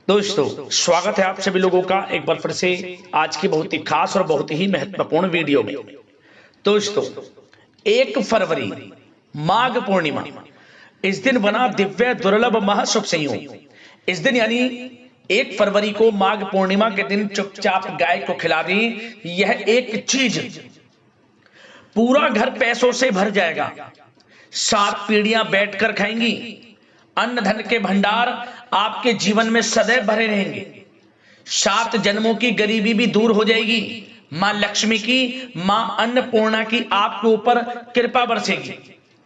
दोस्तों, स्वागत है आप सभी लोगों का एक बार फिर से आज की बहुत ही खास और बहुत ही महत्वपूर्ण वीडियो में। दोस्तों, 1 फरवरी माघ पूर्णिमा, इस दिन बना दिव्य दुर्लभ महाशुभ संयोग। इस दिन यानी 1 फरवरी को माघ पूर्णिमा के दिन चुपचाप गाय को खिला दें, यह एक चीज पूरा घर पैसों से भर जाएगा। 7 पीढ़ियां बैठकर खाएंगी। अन्न धन के भंडार आपके जीवन में सदैव भरे रहेंगे। 7 जन्मों की गरीबी भी दूर हो जाएगी। मां लक्ष्मी की, मां अन्नपूर्णा की आपके ऊपर कृपा बरसेगी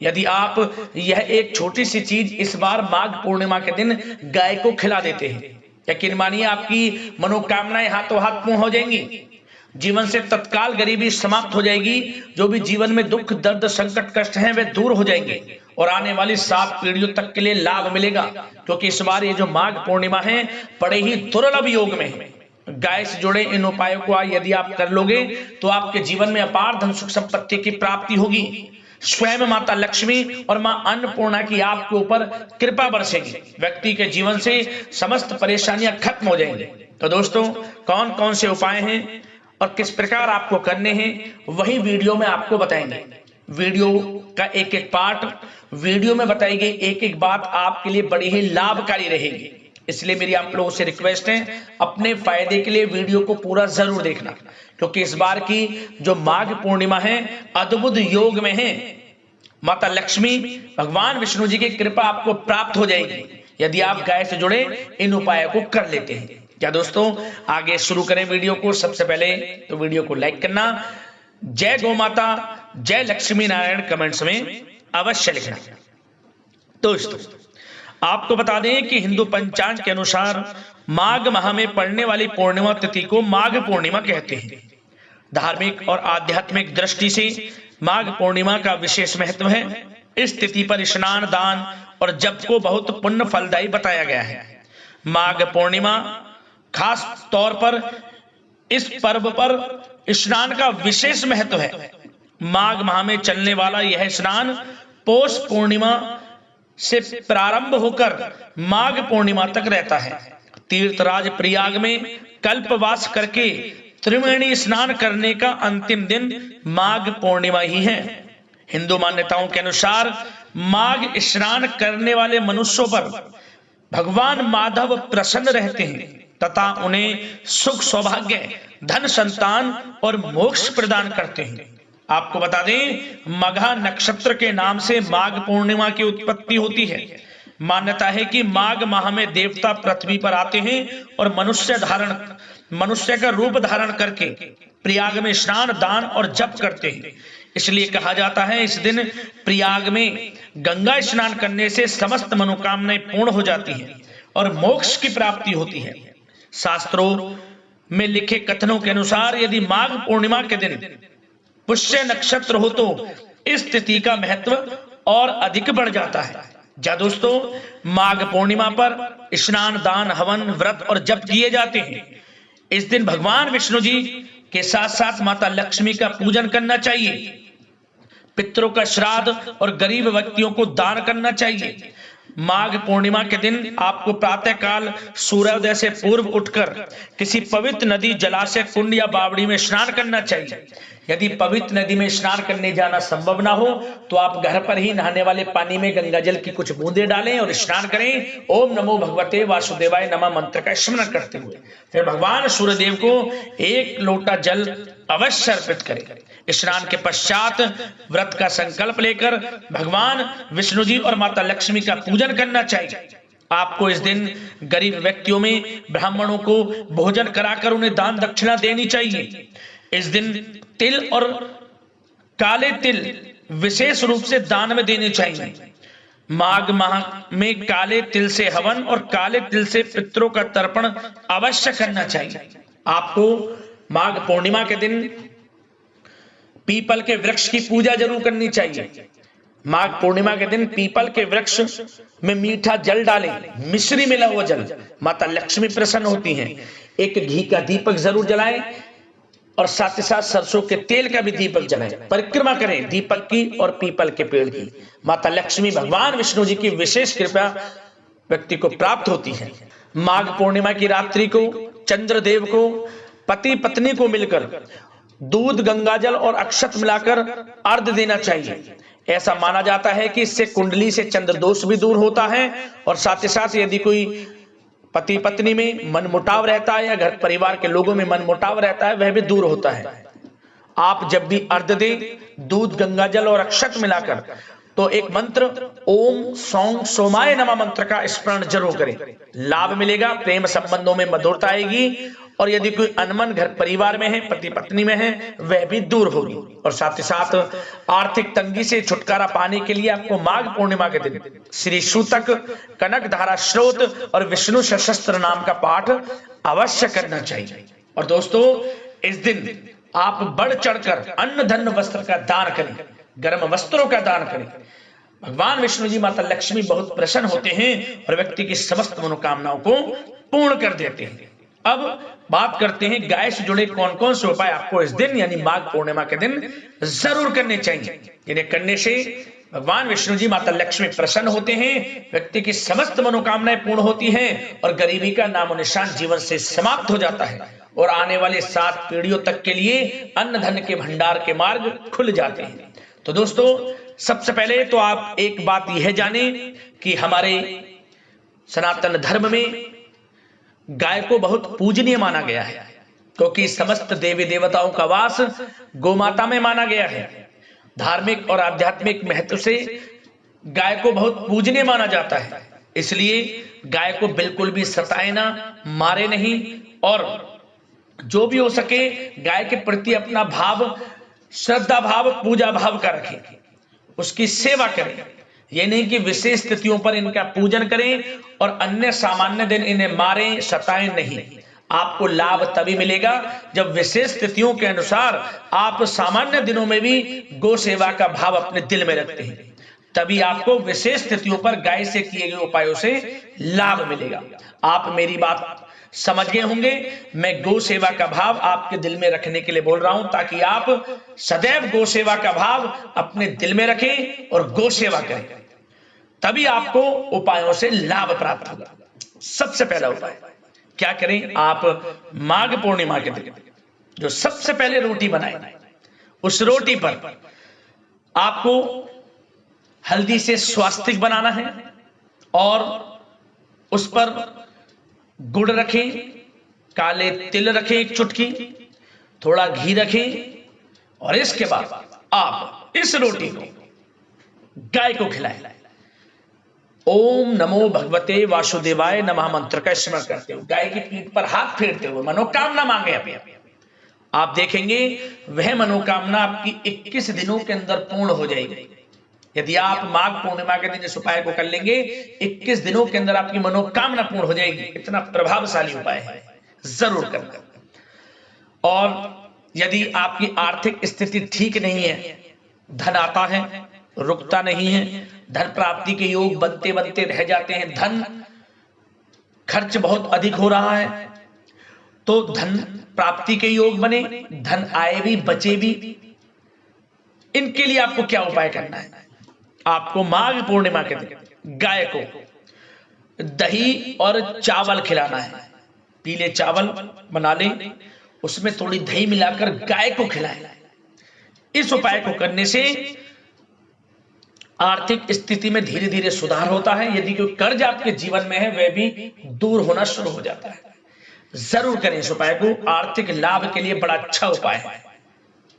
यदि आप यह एक छोटी सी चीज इस बार माघ पूर्णिमा के दिन गाय को खिला देते हैं। यकीन मानिए, आपकी मनोकामनाएं हाथों हाथ पूर्ण हो जाएंगी। जीवन से तत्काल गरीबी समाप्त हो जाएगी। जो भी जीवन में दुख दर्द संकट कष्ट हैं वे दूर हो जाएंगे और आने वाली 7 पीढ़ियों तक के लिए लाभ मिलेगा, क्योंकि इस बार ये जो माघ पूर्णिमा है बड़े ही दुर्लभ योग में है। गाय से जुड़े इन उपायों को यदि आप कर लोगे तो आपके जीवन में अपार धन सुख संपत्ति की प्राप्ति होगी। स्वयं माता लक्ष्मी और मां अन्नपूर्णा की आपके ऊपर कृपा बरसेगी। व्यक्ति के जीवन से समस्त परेशानियां खत्म हो जाएंगी। तो दोस्तों, कौन कौन से उपाय हैं और किस प्रकार आपको करने हैं, वही वीडियो में आपको बताएंगे। वीडियो का एक एक पार्ट, वीडियो में बताई गई एक एक बात आपके लिए बड़ी ही लाभकारी रहेगी। इसलिए मेरी आप लोगों से रिक्वेस्ट है, अपने फायदे के लिए वीडियो को पूरा जरूर देखना, क्योंकि इस बार की जो माघ पूर्णिमा है अद्भुत योग में है। माता लक्ष्मी, भगवान विष्णु जी की कृपा आपको प्राप्त हो जाएगी यदि आप गाय से जुड़े इन उपायों को कर लेते हैं। क्या दोस्तों, आगे शुरू करें वीडियो को। सबसे पहले तो वीडियो को लाइक करना, जय गौ माता, जय लक्ष्मी नारायण कमेंट्स में अवश्य लिखना। दोस्तों, आपको बता दें कि हिंदू पंचांग के अनुसार माघ माह में पड़ने वाली पूर्णिमा तिथि को माघ पूर्णिमा कहते हैं। धार्मिक और आध्यात्मिक दृष्टि से माघ पूर्णिमा का विशेष महत्व है। इस तिथि पर स्नान, दान और जप को बहुत पुण्य फलदायी बताया गया है। माघ पूर्णिमा खास तौर पर इस पर्व पर स्नान का विशेष महत्व है। माघ माह में चलने वाला यह स्नान पौष पूर्णिमा से प्रारंभ होकर माघ पूर्णिमा तक रहता है। तीर्थराज प्रयाग में कल्पवास करके त्रिवेणी स्नान करने का अंतिम दिन माघ पूर्णिमा ही है। हिंदू मान्यताओं के अनुसार माघ स्नान करने वाले मनुष्यों पर भगवान माधव प्रसन्न रहते हैं तथा उन्हें सुख सौभाग्य, धन संतान और मोक्ष प्रदान करते हैं। आपको बता दें, मघा नक्षत्र के नाम से माघ पूर्णिमा की उत्पत्ति होती है। मान्यता है कि माघ माह में देवता पृथ्वी पर आते हैं और मनुष्य का रूप धारण करके प्रयाग में स्नान, दान और जप करते हैं। इसलिए कहा जाता है इस दिन प्रयाग में गंगा स्नान करने से समस्त मनोकामनाएं पूर्ण हो जाती हैं और मोक्ष की प्राप्ति होती है। शास्त्रों में लिखे कथनों के अनुसार यदि माघ पूर्णिमा के दिन पुष्य नक्षत्र हो तो इस तिथि का महत्व और अधिक बढ़ जाता है। जा दोस्तों, माघ पूर्णिमा पर स्नान, दान, हवन, व्रत और जप किए जाते हैं। इस दिन भगवान विष्णु जी के साथ साथ माता लक्ष्मी का पूजन करना चाहिए। पितरों का श्राद्ध और गरीब व्यक्तियों को दान करना चाहिए। माघ पूर्णिमा के दिन आपको प्रातः काल सूर्योदय से पूर्व उठकर किसी पवित्र नदी, जलाशय, कुंड या बावड़ी में स्नान करना चाहिए। यदि पवित्र नदी में स्नान करने जाना संभव ना हो तो आप घर पर ही नहाने वाले पानी में गंगा जल की कुछ बूंदे डालें और स्नान करें। ओम नमो भगवते वासुदेवाय नमः मंत्र का स्मरण करते हुए फिर भगवान सूर्यदेव को 1 लोटा जल अवश्य अर्पित करें। स्नान के पश्चात व्रत का संकल्प लेकर भगवान विष्णु जी और माता लक्ष्मी का पूजन करना चाहिए। आपको इस दिन गरीब व्यक्तियों में ब्राह्मणों को भोजन कराकर उन्हें दान दक्षिणा देनी चाहिए। इस दिन तिल और काले तिल विशेष रूप से दान में देने चाहिए। माघ माह में काले तिल से हवन और काले तिल से पितरों का तर्पण अवश्य करना चाहिए। आपको माघ पूर्णिमा के दिन पीपल के वृक्ष की पूजा जरूर करनी चाहिए। माघ पूर्णिमा के दिन पीपल के वृक्ष में मीठा जल डालें, मिश्री मिला हुआ जल। माता लक्ष्मी प्रसन्न होती हैं। एक घी का दीपक जरूर जलाएं और साथ ही साथ सरसों के तेल का भी दीपक जलाएं। परिक्रमा करें दीपक की और पीपल के पेड़ की। माता लक्ष्मी, भगवान विष्णु जी की विशेष कृपा व्यक्ति को प्राप्त होती है। माघ पूर्णिमा की रात्रि को चंद्रदेव को पति पत्नी को मिलकर दूध, गंगाजल और अक्षत मिलाकर अर्घ्य देना चाहिए। ऐसा माना जाता है कि इससे कुंडली से चंद्र दोष भी दूर होता है और साथ ही साथ यदि कोई पति पत्नी में मनमुटाव रहता है या घर परिवार के लोगों में मनमुटाव रहता है वह भी दूर होता है। आप जब भी अर्घ्य दें दूध, गंगाजल और अक्षत मिलाकर तो एक मंत्र ओम सौं सोमाय नमः मंत्र का स्मरण जरूर करें। लाभ मिलेगा, प्रेम संबंधों में मधुरता आएगी और यदि कोई अनमन घर परिवार में है, पति पत्नी में है, वह भी दूर होगी। और साथ ही साथ आर्थिक तंगी से छुटकारा पाने के लिए आपको माघ पूर्णिमा के दिन श्री सूतक, कनक धारा स्रोत और विष्णु सशस्त्र नाम का पाठ अवश्य करना चाहिए। और दोस्तों इस दिन आप बढ़ चढ़कर अन्न धन वस्त्र का दान करें, गर्म वस्त्रों का दान करें। भगवान विष्णु जी, माता लक्ष्मी बहुत प्रसन्न होते हैं और व्यक्ति की समस्त मनोकामनाओं को पूर्ण कर देते हैं। अब बात करते हैं गाय से जुड़े कौन कौन से उपाय आपको इस दिन यानी माघ पूर्णिमा के दिन जरूर करने चाहिए, जिन्हें करने से भगवान विष्णु जी, माता लक्ष्मी प्रसन्न होते हैं, व्यक्ति की समस्त मनोकामनाएं पूर्ण होती हैं और गरीबी का नामो निशान जीवन से समाप्त हो जाता है और आने वाले 7 पीढ़ियों तक के लिए अन्न धन के भंडार के मार्ग खुल जाते हैं। तो दोस्तों सबसे पहले तो आप एक बात यह जानें कि हमारे सनातन धर्म में गाय को बहुत पूजनीय माना गया है, क्योंकि समस्त देवी देवताओं का वास गोमाता में माना गया है। धार्मिक और आध्यात्मिक महत्व से गाय को बहुत पूजनीय माना जाता है, इसलिए गाय को बिल्कुल भी सताए ना, मारे नहीं और जो भी हो सके गाय के प्रति अपना भाव, श्रद्धा भाव, पूजा भाव का रखें, उसकी सेवा करें। ये नहीं कि विशेष तिथियों पर इनका पूजन करें और अन्य सामान्य दिन इन्हें मारें, सताएं नहीं। आपको लाभ तभी मिलेगा जब विशेष तिथियों के अनुसार आप सामान्य दिनों में भी गौ सेवा का भाव अपने दिल में रखते हैं, तभी आपको विशेष तिथियों पर गाय से किए गए उपायों से लाभ मिलेगा। आप मेरी बात समझ गए होंगे। मैं गौ सेवा का भाव आपके दिल में रखने के लिए बोल रहा हूं, ताकि आप सदैव गौ सेवा का भाव अपने दिल में रखें और गौ सेवा करें, तभी आपको उपायों से लाभ प्राप्त होगा। सबसे पहला उपाय क्या करें, आप माघ पूर्णिमा के दिन जो सबसे पहले रोटी बनाएं, उस रोटी पर आपको हल्दी से स्वास्तिक बनाना है और उस पर गुड़ रखें, काले तिल रखें, एक चुटकी, थोड़ा घी रखें और इसके बाद आप इस रोटी को गाय को खिलाएं। ओम नमो भगवते वासुदेवाय नमः मंत्र का स्मरण करते हुए गाय की पीठ पर हाथ फेरते हुए मनोकामना मांगे अपनी। आप देखेंगे वह मनोकामना आपकी 21 दिनों के अंदर पूर्ण हो जाएगी। यदि आप माघ पूर्णिमा के दिन इस उपाय को कर लेंगे, 21 दिनों के अंदर आपकी मनोकामना पूर्ण हो जाएगी। इतना प्रभावशाली उपाय है, जरूर करना। और यदि आपकी आर्थिक स्थिति ठीक नहीं है, धन आता है रुकता नहीं है, धन प्राप्ति के योग बनते बनते रह जाते हैं, धन खर्च बहुत अधिक हो रहा है, तो धन प्राप्ति के योग बने, धन आए भी बचे भी, इनके लिए आपको क्या उपाय करना है? आपको माघ पूर्णिमा के दिन गाय को दही और चावल खिलाना है। पीले चावल बना लें, उसमें थोड़ी दही मिलाकर गाय को खिलाएं। इस उपाय को करने से आर्थिक स्थिति में धीरे धीरे सुधार होता है। यदि कोई कर्ज आपके जीवन में है वह भी दूर होना शुरू हो जाता है। जरूर करें इस उपाय को, आर्थिक लाभ के लिए बड़ा अच्छा उपाय है।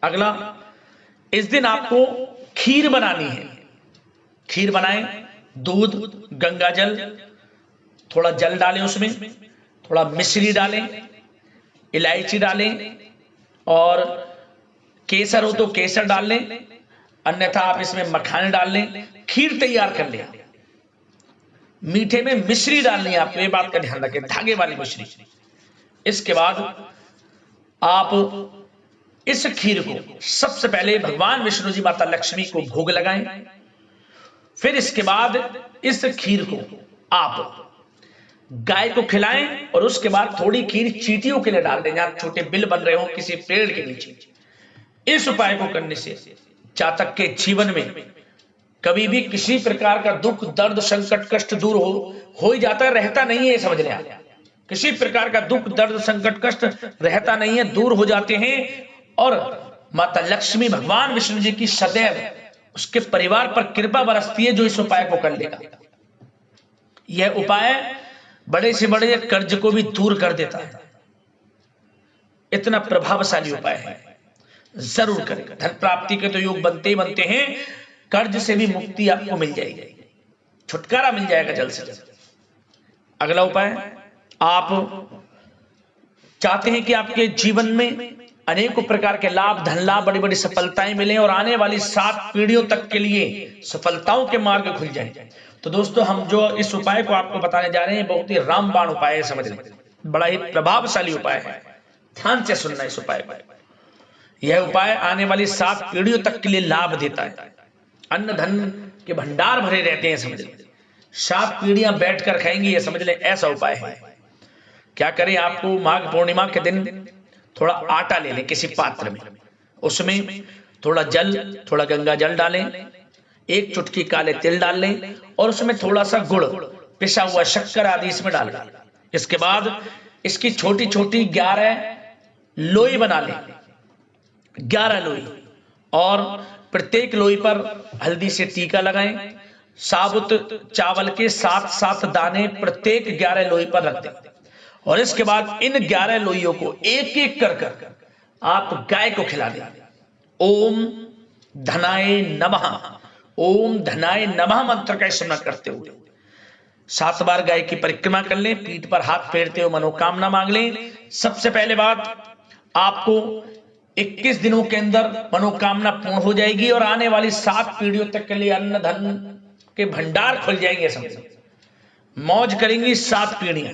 अगला, इस दिन आपको खीर बनानी है। खीर बनाएं, दूध, गंगाजल, थोड़ा जल डालें, उसमें थोड़ा मिश्री डालें, इलायची डालें और केसर हो तो केसर डाल लें, अन्यथा आप इसमें मखाने डाल लें। खीर तैयार कर लें। मीठे में मिश्री डालनी है आपको, ये बात का ध्यान रखें, धागे वाली मिश्री। इसके बाद आप इस खीर को सबसे पहले भगवान विष्णु जी, माता लक्ष्मी को भोग लगाएं। फिर इसके बाद इस खीर को आप गाय को खिलाएं और उसके बाद थोड़ी खीर चींटियों के लिए डाल दें, जहां छोटे बिल बन रहे हो किसी पेड़ के नीचे। इस उपाय को करने से जातक के जीवन में कभी भी किसी प्रकार का दुख, दर्द, संकट, कष्ट दूर हो ही जाता है, रहता नहीं है, समझ लें। किसी प्रकार का दुख दर्द संकट कष्ट रहता नहीं है, दूर हो जाते हैं। और माता लक्ष्मी भगवान विष्णु जी की सदैव उसके परिवार पर कृपा बरसती है जो इस उपाय को कर लेगा। यह उपाय बड़े से बड़े कर्ज को भी दूर कर देता है, इतना प्रभावशाली उपाय है, जरूर करेगा। धन प्राप्ति के तो योग बनते ही बनते हैं, कर्ज से भी मुक्ति आपको मिल जाएगी, छुटकारा मिल जाएगा जल्द से जल्द। अगला उपाय, आप चाहते हैं कि आपके जीवन में अनेकों प्रकार के लाभ, धन लाभ, बड़ी बड़ी सफलताएं मिलें और आने वाली 7 पीढ़ियों तक के लिए सफलताओं के मार्ग खुल जाएं। तो दोस्तों, हम जो इस उपाय को आपको बताने जा रहे हैं बहुत ही रामबाण उपाय है, समझ लें, बड़ा ही प्रभावशाली उपाय है। ध्यान से सुनना इस उपाय को। यह उपाय आने वाली 7 पीढ़ियों तक के लिए लाभ देता है, अन्न धन के भंडार भरे रहते हैं, समझ लें, 7 पीढ़ियां बैठकर खाएंगी, ये समझ लें, ऐसा उपाय है। क्या करें, आपको माघ पूर्णिमा के दिन थोड़ा आटा ले लें किसी पात्र में, उसमें थोड़ा जल, थोड़ा गंगा जल डालें, 1 चुटकी काले तिल डाल लें और उसमें थोड़ा सा गुड़, पिसा हुआ शक्कर आदि इसमें डाल लें। इसके बाद इसकी छोटी छोटी 11 लोई बना लें, 11 लोई, और प्रत्येक लोई पर हल्दी से टीका लगाएं। साबुत चावल के 7-7 दाने प्रत्येक 11 लोई पर रख दें और इसके बाद इन 11 लोइयों को एक एक कर आप गाय को खिला दें। ओम धनाय नमः, ओम धनाय नमः मंत्र का स्मरण करते हुए 7 बार गाय की परिक्रमा कर लें, पीठ पर हाथ फेरते हुए मनोकामना मांग लें। सबसे पहले बात, आपको 21 दिनों के अंदर मनोकामना पूर्ण हो जाएगी और आने वाली 7 पीढ़ियों तक के लिए अन्न धन के भंडार खुल जाएंगे, समझो, मौज करेंगी 7 पीढ़ियां।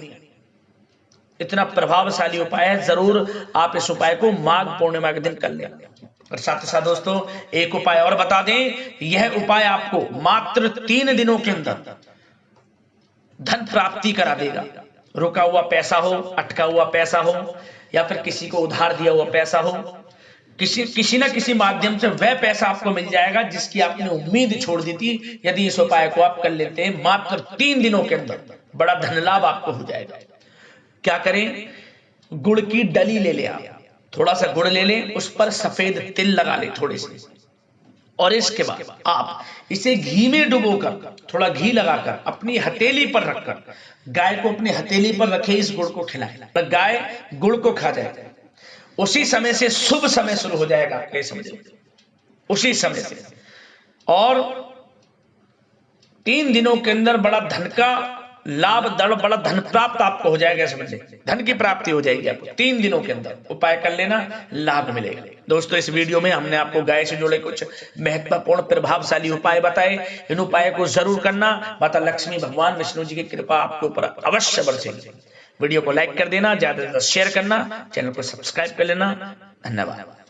इतना प्रभावशाली उपाय है, जरूर आप इस उपाय को माघ पूर्णिमा के दिन कर लें। और साथ ही साथ दोस्तों, एक उपाय और बता दें, यह उपाय आपको मात्र 3 दिनों के अंदर धन प्राप्ति करा देगा। रुका हुआ पैसा हो, अटका हुआ पैसा हो, या फिर किसी को उधार दिया हुआ पैसा हो, किसी ना किसी माध्यम से वह पैसा आपको मिल जाएगा जिसकी आपने उम्मीद छोड़ दी थी। यदि इस उपाय को आप कर लेते हैं मात्र 3 दिनों के अंदर, बड़ा धन लाभ आपको हो जाएगा। क्या करें, गुड़ की डली ले लें, आप थोड़ा सा गुड़ ले लें, उस पर सफेद तिल लगा लें थोड़े से, और इसके बाद आप इसे घी में डुबोकर, थोड़ा घी लगाकर अपनी हथेली पर रखकर गाय को अपनी हथेली पर रखे, इस गुड़ को खिलाएं। गाय गुड़ को खा जाए, उसी समय से शुभ समय शुरू हो जाएगा, आपके समझिए, उसी समय से। और 3 दिनों के अंदर बड़ा धन का लाभ, बड़ा धन प्राप्त आपको हो जाएगा, समझिए, धन की प्राप्ति हो जाएगी आपको 3 दिनों के अंदर। उपाय कर लेना, लाभ मिलेगा। दोस्तों, इस वीडियो में हमने आपको गाय से जुड़े कुछ महत्वपूर्ण प्रभावशाली उपाय बताए, इन उपाय को जरूर करना। माता लक्ष्मी भगवान विष्णु जी की कृपा आपके ऊपर अवश्य बरसेगी। वीडियो को लाइक कर देना, ज्यादा से ज्यादा शेयर करना, चैनल को सब्सक्राइब कर लेना। धन्यवाद।